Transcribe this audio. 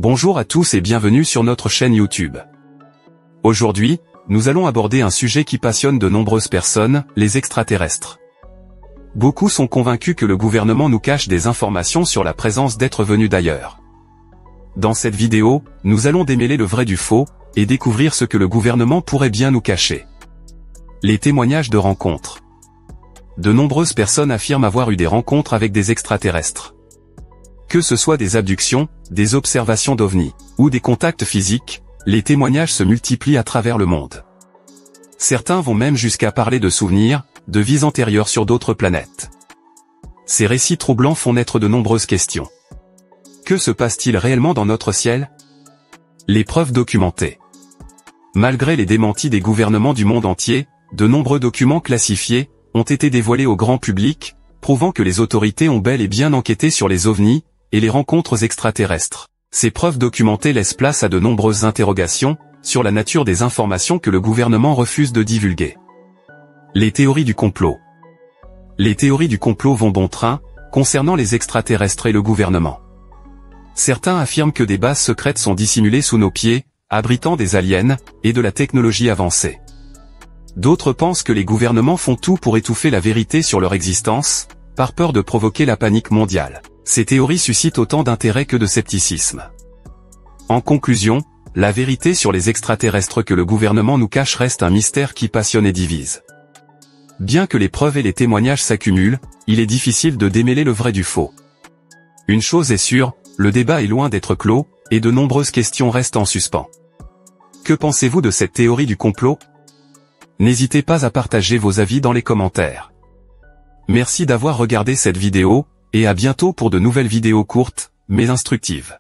Bonjour à tous et bienvenue sur notre chaîne YouTube. Aujourd'hui, nous allons aborder un sujet qui passionne de nombreuses personnes, les extraterrestres. Beaucoup sont convaincus que le gouvernement nous cache des informations sur la présence d'êtres venus d'ailleurs. Dans cette vidéo, nous allons démêler le vrai du faux, et découvrir ce que le gouvernement pourrait bien nous cacher. Les témoignages de rencontres. De nombreuses personnes affirment avoir eu des rencontres avec des extraterrestres. Que ce soit des abductions, des observations d'OVNI, ou des contacts physiques, les témoignages se multiplient à travers le monde. Certains vont même jusqu'à parler de souvenirs, de vies antérieures sur d'autres planètes. Ces récits troublants font naître de nombreuses questions. Que se passe-t-il réellement dans notre ciel? Les preuves documentées. Malgré les démentis des gouvernements du monde entier, de nombreux documents classifiés ont été dévoilés au grand public, prouvant que les autorités ont bel et bien enquêté sur les OVNI et les rencontres extraterrestres. Ces preuves documentées laissent place à de nombreuses interrogations sur la nature des informations que le gouvernement refuse de divulguer. Les théories du complot. Les théories du complot vont bon train, concernant les extraterrestres et le gouvernement. Certains affirment que des bases secrètes sont dissimulées sous nos pieds, abritant des aliens et de la technologie avancée. D'autres pensent que les gouvernements font tout pour étouffer la vérité sur leur existence, par peur de provoquer la panique mondiale. Ces théories suscitent autant d'intérêt que de scepticisme. En conclusion, la vérité sur les extraterrestres que le gouvernement nous cache reste un mystère qui passionne et divise. Bien que les preuves et les témoignages s'accumulent, il est difficile de démêler le vrai du faux. Une chose est sûre, le débat est loin d'être clos, et de nombreuses questions restent en suspens. Que pensez-vous de cette théorie du complot? N'hésitez pas à partager vos avis dans les commentaires. Merci d'avoir regardé cette vidéo, et à bientôt pour de nouvelles vidéos courtes, mais instructives.